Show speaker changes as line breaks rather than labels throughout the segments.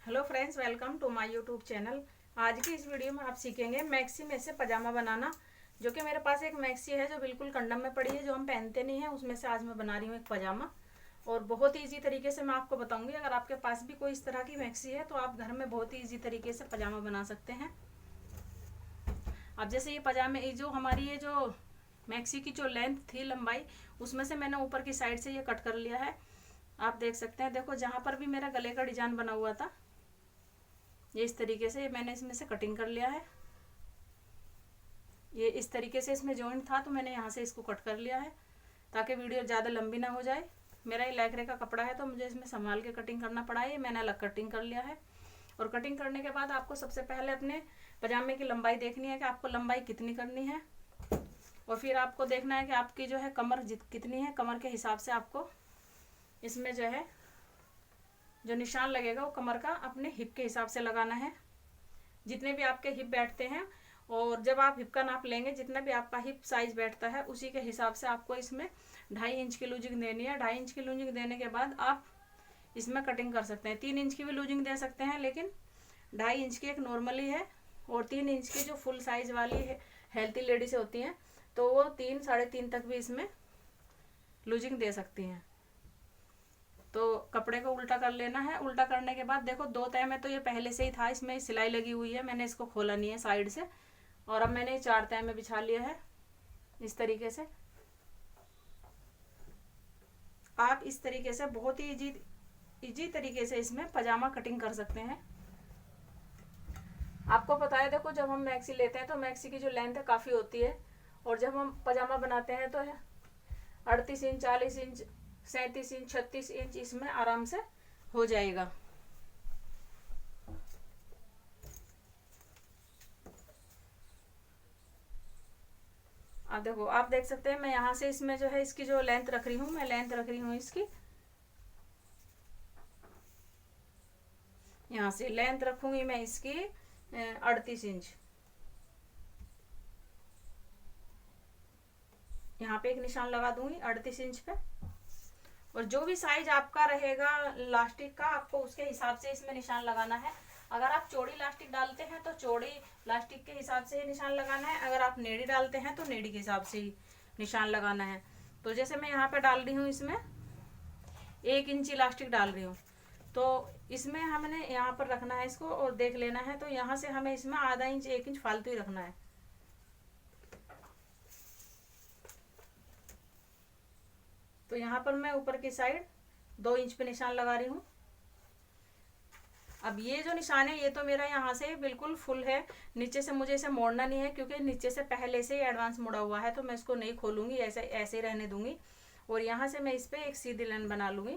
Hello friends, welcome to my YouTube channel. आज की इस वीडियो में आप सीखेंगे मैक्सी में से पजामा बनाना। जो कि मेरे पास एक मैक्सी है जो बिल्कुल कंडम में पड़ी है, जो हम पहनते नहीं है, उसमें से आज मैं बना रही हूँ एक पजामा। और बहुत ही ईजी तरीके से मैं आपको बताऊंगी। अगर आपके पास भी कोई इस तरह की मैक्सी है तो आप घर में बहुत ही ईजी तरीके से पजामा बना सकते हैं। अब जैसे ये पजामे जो हमारी ये जो मैक्सी की जो लेंथ थी, लंबाई, उसमें से मैंने ऊपर की साइड से ये कट कर लिया है। आप देख सकते हैं, देखो जहाँ पर भी मेरा गले का डिजाइन बना हुआ था, ये इस तरीके से मैंने इसमें से कटिंग कर लिया है। ये इस तरीके से इसमें जॉइंट था तो मैंने यहाँ से इसको कट कर लिया है ताकि वीडियो ज़्यादा लंबी ना हो जाए। मेरा ये लैकरे का कपड़ा है तो मुझे इसमें संभाल के कटिंग करना पड़ा है। ये मैंने अलग कटिंग कर लिया है। और कटिंग करने के बाद आपको सबसे पहले अपने पजामे की लंबाई देखनी है कि आपको लंबाई कितनी करनी है। और फिर आपको देखना है कि आपकी जो है कमर कितनी है। कमर के हिसाब से आपको इसमें जो है जो निशान लगेगा वो कमर का अपने हिप के हिसाब से लगाना है, जितने भी आपके हिप बैठते हैं। और जब आप हिप का नाप लेंगे, जितना भी आपका हिप साइज बैठता है उसी के हिसाब से आपको इसमें 2.5 इंच की लूजिंग देनी है। 2.5 इंच की लूजिंग देने के बाद आप इसमें कटिंग कर सकते हैं। 3 इंच की भी लूजिंग दे सकते हैं, लेकिन 2.5 इंच की एक नॉर्मली है। और 3 इंच की जो फुल साइज वाली है हेल्थी लेडीज होती हैं तो वो 3 साढ़े 3 तक भी इसमें लूजिंग दे सकती हैं। तो कपड़े को उल्टा कर लेना है। उल्टा करने के बाद देखो 2 तह में तो ये पहले से ही था, इसमें सिलाई लगी हुई है, मैंने इसको खोला नहीं है साइड से। और अब मैंने 4 तह में बिछा लिया है इस तरीके से। आप इस तरीके से बहुत ही इजी तरीके से इसमें पजामा कटिंग कर सकते हैं। आपको पता है, देखो जब हम मैक्सी लेते हैं तो मैक्सी की जो लेंथ है काफ़ी होती है। और जब हम पजामा बनाते हैं तो 38 इंच, 40 इंच, 37 इंच, 36 इंच इसमें आराम से हो जाएगा। अब देखो, आप देख सकते हैं मैं यहाँ से इसमें जो है इसकी जो लेंथ रख रही हूँ, मैं लेंथ रख रही हूँ इसकी, यहाँ से लेंथ रखूंगी मैं इसकी 38 इंच। यहाँ पे एक निशान लगा दूंगी 38 इंच पे। और जो भी साइज आपका रहेगा लास्टिक का, आपको उसके हिसाब से इसमें निशान लगाना है। अगर आप चौड़ी लास्टिक डालते हैं तो चौड़ी लास्टिक के हिसाब से ही निशान लगाना है। अगर आप नेड़ी डालते हैं तो नेड़ी के हिसाब से ही निशान लगाना है। तो जैसे मैं यहाँ पे डाल रही हूँ, इसमें 1 इंच इलास्टिक डाल रही हूँ, तो इसमें हमने यहाँ पर रखना है इसको और देख लेना है। तो यहाँ से हमें इसमें आधा इंच 1 इंच फालतू ही रखना है। तो यहाँ पर मैं ऊपर की साइड 2 इंच पे निशान लगा रही हूँ। अब ये जो निशान है ये तो मेरा यहाँ से बिल्कुल फुल है, नीचे से मुझे इसे मोड़ना नहीं है क्योंकि नीचे से पहले से ही एडवांस मुड़ा हुआ है, तो मैं इसको नहीं खोलूंगी, ऐसे ऐसे ही रहने दूंगी। और यहाँ से मैं इस पर एक सीधी लाइन बना लूंगी।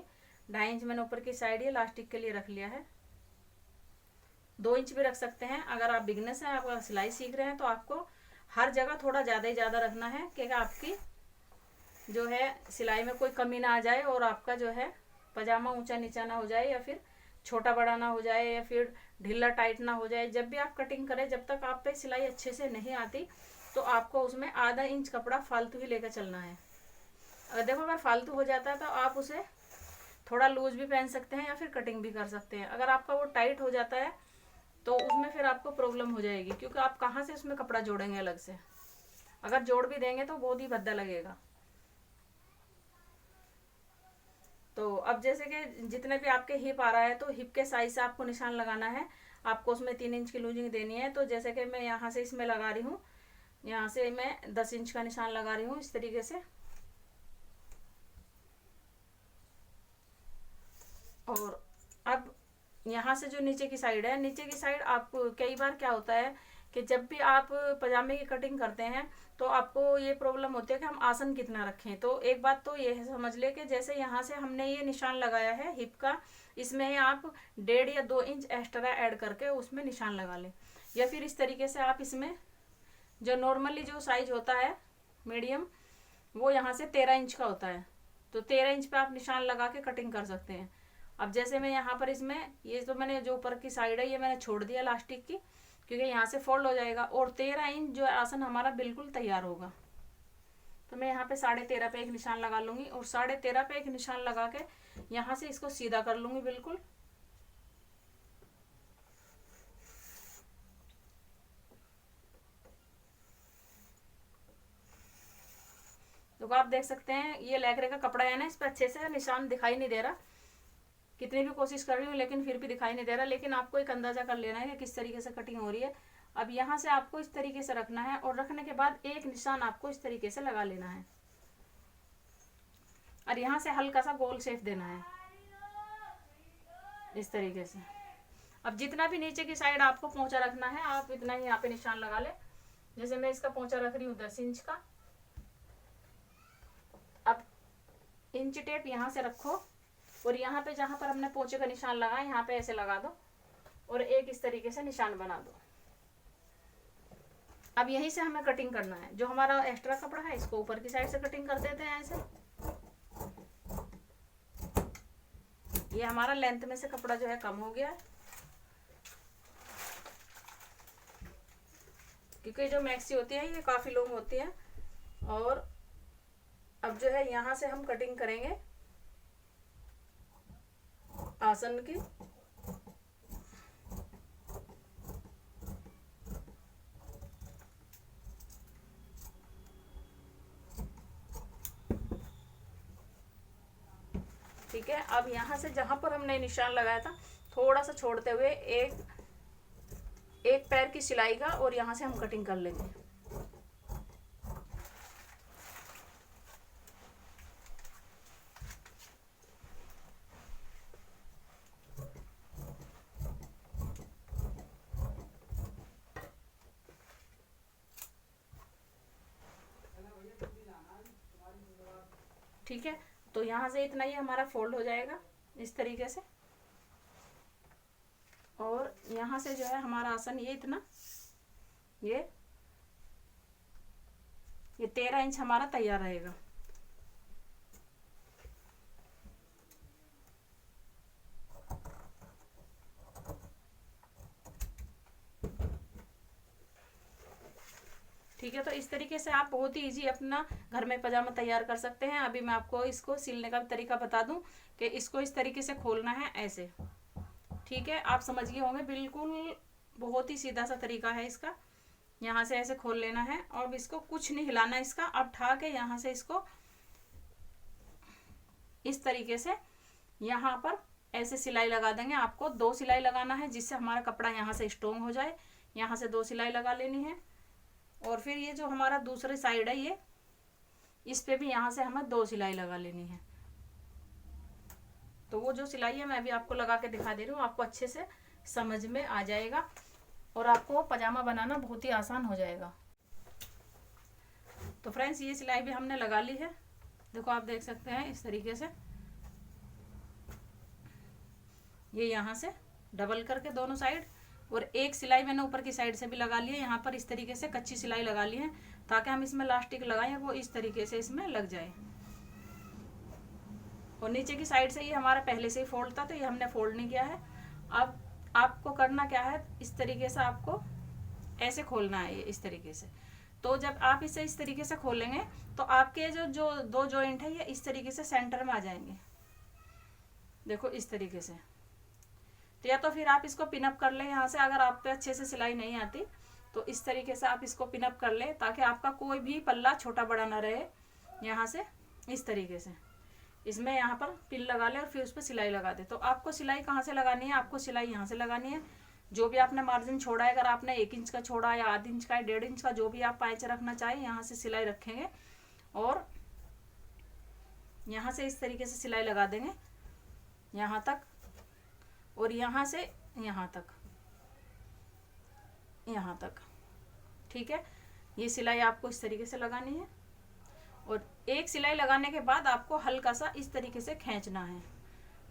2.5 इंच मैंने ऊपर की साइड ये लास्टिक के लिए रख लिया है। 2 इंच भी रख सकते हैं। अगर आप बिगनर्स हैं, आप सिलाई सीख रहे हैं, तो आपको हर जगह थोड़ा ज़्यादा ही ज़्यादा रखना है कि आपकी जो है सिलाई में कोई कमी ना आ जाए और आपका जो है पजामा ऊंचा नीचा ना हो जाए, या फिर छोटा बड़ा ना हो जाए, या फिर ढीला टाइट ना हो जाए। जब भी आप कटिंग करें, जब तक आप पे सिलाई अच्छे से नहीं आती तो आपको उसमें आधा इंच कपड़ा फालतू ही लेकर चलना है। अगर देखो अगर फालतू हो जाता है तो आप उसे थोड़ा लूज भी पहन सकते हैं या फिर कटिंग भी कर सकते हैं। अगर आपका वो टाइट हो जाता है तो उसमें फिर आपको प्रॉब्लम हो जाएगी, क्योंकि आप कहाँ से उसमें कपड़ा जोड़ेंगे अलग से। अगर जोड़ भी देंगे तो बहुत ही भद्दा लगेगा। तो अब जैसे कि जितने भी आपके हिप आ रहा है तो हिप के साइज से आपको निशान लगाना है। आपको उसमें 3 इंच की लूजिंग देनी है। तो जैसे कि मैं यहाँ से इसमें लगा रही हूँ, यहाँ से मैं 10 इंच का निशान लगा रही हूँ इस तरीके से। और अब यहाँ से जो नीचे की साइड है, नीचे की साइड आपको कई बार क्या होता है कि जब भी आप पजामे की कटिंग करते हैं तो आपको ये प्रॉब्लम होती है कि हम आसन कितना रखें। तो एक बात तो ये समझ ले कि जैसे यहाँ से हमने ये निशान लगाया है हिप का, इसमें आप 1.5 या 2 इंच एक्स्ट्रा ऐड करके उसमें निशान लगा लें। या फिर इस तरीके से आप इसमें जो नॉर्मली जो साइज होता है मीडियम, वो यहाँ से 13 इंच का होता है, तो 13 इंच पे आप निशान लगा के कटिंग कर सकते हैं। अब जैसे मैं यहाँ पर इसमें ये तो मैंने जो ऊपर की साइड है ये मैंने छोड़ दिया लास्टिक की, क्योंकि यहाँ से फोल्ड हो जाएगा। और 13 इंच जो आसन हमारा बिल्कुल तैयार होगा। तो मैं यहाँ पे 13.5 पे एक निशान लगा लूंगी और 13.5 पे एक निशान लगा के यहाँ से इसको सीधा कर लूंगी बिल्कुल। तो आप देख सकते हैं ये लैक्रे का कपड़ा है ना, इस पर अच्छे से निशान दिखाई नहीं दे रहा। कितनी भी कोशिश कर रही हूँ लेकिन फिर भी दिखाई नहीं दे रहा। लेकिन आपको एक अंदाजा कर लेना है कि किस तरीके से कटिंग हो रही है। अब यहाँ से आपको इस तरीके से रखना है और रखने के बाद एक निशान आपको इस तरीके से लगा लेना है और यहाँ से हल्का सा गोल शेप देना है इस तरीके से। अब जितना भी नीचे की साइड आपको पोंचा रखना है आप इतना ही यहाँ पे निशान लगा ले। जैसे मैं इसका पोंचा रख रही हूँ 10 इंच का। अब इंच टेप यहाँ से रखो और यहाँ पे जहाँ पर हमने पोंचे का निशान लगाया यहाँ पे ऐसे लगा दो और एक इस तरीके से निशान बना दो। अब यहीं से हमें कटिंग करना है। जो हमारा एक्स्ट्रा कपड़ा है इसको ऊपर की साइड से कटिंग कर देते हैं ऐसे। ये हमारा लेंथ में से कपड़ा जो है कम हो गया है, क्योंकि जो मैक्सी होती है ये काफी लॉन्ग होती है। और अब जो है यहाँ से हम कटिंग करेंगे आसन की। ठीक है, अब यहाँ से जहां पर हमने निशान लगाया था थोड़ा सा छोड़ते हुए एक पैर की सिलाई का और यहाँ से हम कटिंग कर लेंगे। ठीक है, तो यहाँ से इतना ही हमारा फोल्ड हो जाएगा इस तरीके से। और यहाँ से जो है हमारा आसन ये इतना ये 13 इंच हमारा तैयार रहेगा। ठीक है, तो इस तरीके से आप बहुत ही इजी अपना घर में पजामा तैयार कर सकते हैं। अभी मैं आपको इसको सिलने का तरीका बता दूं कि इसको इस तरीके से खोलना है ऐसे। ठीक है, आप समझ गए होंगे, बिल्कुल बहुत ही सीधा सा तरीका है इसका। यहाँ से ऐसे खोल लेना है और इसको कुछ नहीं हिलाना इसका। अब उठा के यहाँ से इसको इस तरीके से यहाँ पर ऐसे सिलाई लगा देंगे। आपको 2 सिलाई लगाना है जिससे हमारा कपड़ा यहाँ से स्ट्रोंग हो जाए। यहाँ से 2 सिलाई लगा लेनी है और फिर ये जो हमारा दूसरी साइड है ये इस पे भी यहाँ से हमें 2 सिलाई लगा लेनी है। तो वो जो सिलाई है मैं अभी आपको लगा के दिखा दे रही हूँ, आपको अच्छे से समझ में आ जाएगा और आपको पजामा बनाना बहुत ही आसान हो जाएगा। तो फ्रेंड्स ये सिलाई भी हमने लगा ली है। देखो आप देख सकते हैं इस तरीके से ये यहाँ से डबल करके दोनों साइड, और एक सिलाई मैंने ऊपर की साइड से भी लगा ली है। यहाँ पर इस तरीके से कच्ची सिलाई लगा ली है ताकि हम इसमें लास्टिक लगाएं वो इस तरीके से इसमें लग जाए। और नीचे की साइड से ये हमारा पहले से ही फोल्ड था तो ये हमने फोल्ड नहीं किया है। अब आपको करना क्या है, इस तरीके से आपको ऐसे खोलना है ये इस तरीके से। तो जब आप इसे इस तरीके से खोलेंगे तो आपके जो 2 जॉइंट है ये इस तरीके से सेंटर में आ जाएंगे। देखो इस तरीके से। तो या तो फिर आप इसको पिनअप कर लें यहाँ से, अगर आप पे अच्छे से सिलाई नहीं आती तो इस तरीके से आप इसको पिनअप कर लें ताकि आपका कोई भी पल्ला छोटा बड़ा ना रहे। यहाँ से इस तरीके से इसमें यहाँ पर पिन लगा ले और फिर उस पर सिलाई लगा दे। तो आपको सिलाई कहाँ से लगानी है, आपको सिलाई यहाँ से लगानी है। जो भी आपने मार्जिन छोड़ा है, अगर आपने 1 इंच का छोड़ा या आध इंच का है 1.5 इंच का, जो भी आप पैच रखना चाहें यहाँ से सिलाई रखेंगे और यहाँ से इस तरीके से सिलाई लगा देंगे यहाँ तक और यहाँ से यहाँ तक, यहाँ तक। ठीक है, ये सिलाई आपको इस तरीके से लगानी है और एक सिलाई लगाने के बाद आपको हल्का सा इस तरीके से खींचना है।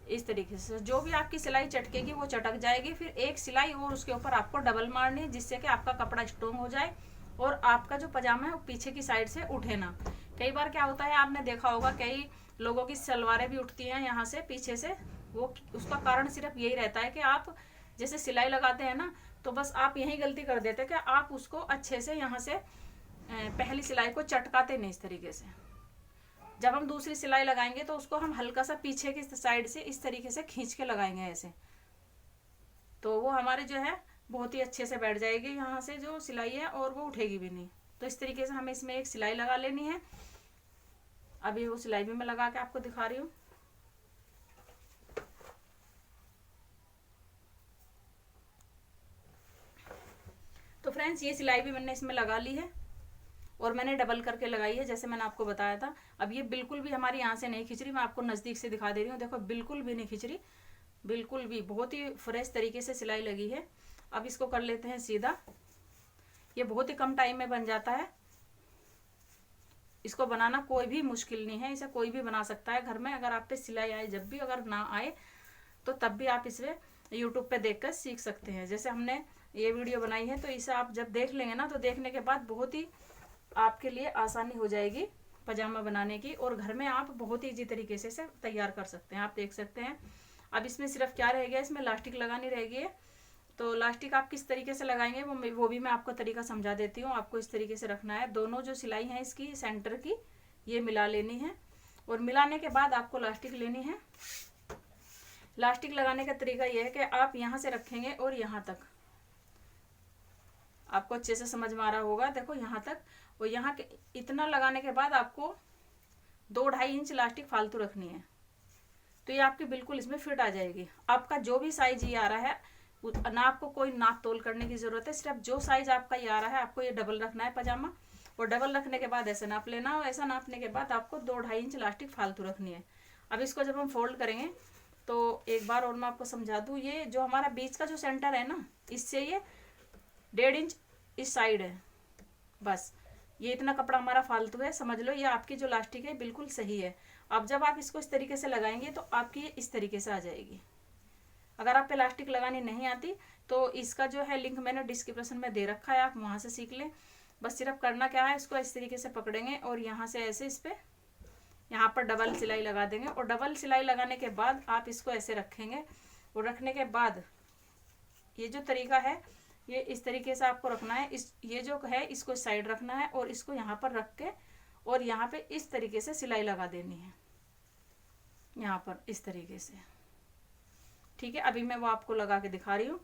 इस तरीके से जो भी आपकी सिलाई चटकेगी वो चटक जाएगी। फिर एक सिलाई और उसके ऊपर आपको डबल मारनी है जिससे कि आपका कपड़ा स्ट्रोंग हो जाए और आपका जो पजामा है वो पीछे की साइड से उठे ना। कई बार क्या होता है आपने देखा होगा कई लोगों की सलवारें भी उठती हैं यहाँ से पीछे से, वो उसका कारण सिर्फ यही रहता है कि आप जैसे सिलाई लगाते हैं ना तो बस आप यही गलती कर देते हैं कि आप उसको अच्छे से यहाँ से पहली सिलाई को चटकाते नहीं। इस तरीके से जब हम दूसरी सिलाई लगाएंगे तो उसको हम हल्का सा पीछे की साइड से इस तरीके से खींच के लगाएंगे ऐसे, तो वो हमारे जो है बहुत ही अच्छे से बैठ जाएगी यहाँ से जो सिलाई है और वो उठेगी भी नहीं। तो इस तरीके से हमें इसमें एक सिलाई लगा लेनी है अभी वो सिलाई भी मैं लगा के आपको दिखा रही हूँ। तो फ्रेंड्स ये सिलाई भी मैंने इसमें लगा ली है और मैंने डबल करके लगाई है जैसे मैंने आपको बताया था। अब ये बिल्कुल भी हमारी यहाँ से नहीं खिंच रही, मैं आपको नज़दीक से दिखा दे रही हूँ। देखो बिल्कुल भी नहीं खिंच रही, बिल्कुल भी, बहुत ही फ्रेश तरीके से सिलाई लगी है। अब इसको कर लेते हैं सीधा। ये बहुत ही कम टाइम में बन जाता है। इसको बनाना कोई भी मुश्किल नहीं है, इसे कोई भी बना सकता है घर में। अगर आप पे सिलाई आए, जब भी अगर ना आए तो तब भी आप इसे यूट्यूब पे देखकर सीख सकते हैं। जैसे हमने ये वीडियो बनाई है तो इसे आप जब देख लेंगे ना, तो देखने के बाद बहुत ही आपके लिए आसानी हो जाएगी पजामा बनाने की, और घर में आप बहुत ही ईजी तरीके से इसे तैयार कर सकते हैं। आप देख सकते हैं। अब इसमें सिर्फ क्या रह गया, इसमें लास्टिक लगानी रह गई है। तो लास्टिक आप किस तरीके से लगाएंगे वो भी मैं आपको तरीका समझा देती हूँ। आपको इस तरीके से रखना है, दोनों जो सिलाई है इसकी सेंटर की ये मिला लेनी है, और मिलाने के बाद आपको लास्टिक लेनी है। लास्टिक लगाने का तरीका यह है कि आप यहाँ से रखेंगे और यहाँ तक, आपको अच्छे से समझ में आ रहा होगा। देखो यहाँ तक, और यहाँ के इतना लगाने के बाद आपको 2-2.5 इंच लास्टिक फालतू रखनी है, तो ये आपकी बिल्कुल इसमें फिट आ जाएगी। आपका जो भी साइज ये आ रहा है ना, आपको कोई नाप तोल करने की जरूरत है। सिर्फ जो साइज आपका ये आ रहा है आपको ये डबल रखना है पजामा, और डबल रखने के बाद ऐसे नाप लेना, और ऐसा नापने के बाद आपको 2-2.5 इंच लास्टिक फालतू रखनी है। अब इसको जब हम फोल्ड करेंगे तो एक बार और मैं आपको समझा दूँ, ये जो हमारा बीच का जो सेंटर है ना, इससे ये 1.5 इंच इस साइड है, बस ये इतना कपड़ा हमारा फालतू है, समझ लो। ये आपकी जो लास्टिक है बिल्कुल सही है। अब जब आप इसको इस तरीके से लगाएंगे तो आपकी ये इस तरीके से आ जाएगी। अगर आप पे इलास्टिक लगानी नहीं आती तो इसका जो है लिंक मैंने डिस्क्रिप्शन में दे रखा है, आप वहां से सीख लें। बस सिर्फ करना क्या है, इसको इस तरीके से पकड़ेंगे और यहाँ से ऐसे इस पे यहाँ पर डबल सिलाई लगा देंगे, और डबल सिलाई लगाने के बाद आप इसको ऐसे रखेंगे, और रखने के बाद ये जो तरीका है ये इस तरीके से आपको रखना है। इस ये जो है इसको साइड रखना है, और इसको यहाँ पर रख के और यहाँ पे इस तरीके से सिलाई लगा देनी है, यहाँ पर इस तरीके से। ठीक है, अभी मैं वो आपको लगा के दिखा रही हूँ।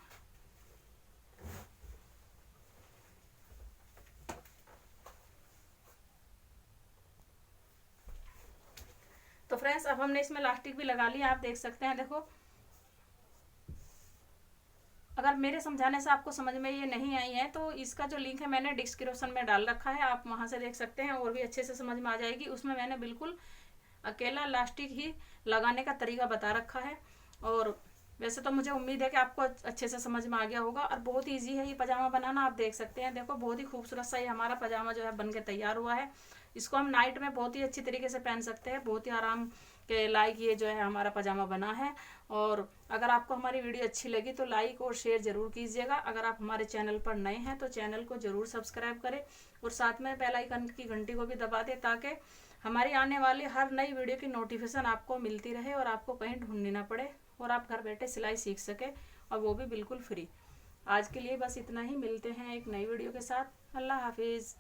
तो फ्रेंड्स अब हमने इसमें लास्टिक भी लगा लिया, आप देख सकते हैं। देखो अगर मेरे समझाने से आपको समझ में ये नहीं आई है तो इसका जो लिंक है मैंने डिस्क्रिप्शन में डाल रखा है, आप वहां से देख सकते हैं, और भी अच्छे से समझ में आ जाएगी। उसमें मैंने बिल्कुल अकेला लास्टिक ही लगाने का तरीका बता रखा है। और वैसे तो मुझे उम्मीद है कि आपको अच्छे से समझ में आ गया होगा, और बहुत ईजी है ये पजामा बनाना। आप देख सकते हैं, देखो बहुत ही खूबसूरत सा ये हमारा पजामा जो है बन के तैयार हुआ है। इसको हम नाइट में बहुत ही अच्छी तरीके से पहन सकते हैं, बहुत ही आराम के लायक ये जो है हमारा पजामा बना है। और अगर आपको हमारी वीडियो अच्छी लगी तो लाइक और शेयर जरूर कीजिएगा। अगर आप हमारे चैनल पर नए हैं तो चैनल को जरूर सब्सक्राइब करें, और साथ में बेल आइकन की घंटी को भी दबा दें, ताकि हमारी आने वाली हर नई वीडियो की नोटिफिकेशन आपको मिलती रहे और आपको कहीं ढूंढनी ना पड़े, और आप घर बैठे सिलाई सीख सके, और वो भी बिल्कुल फ्री। आज के लिए बस इतना ही, मिलते हैं एक नई वीडियो के साथ। अल्लाह हाफिज़।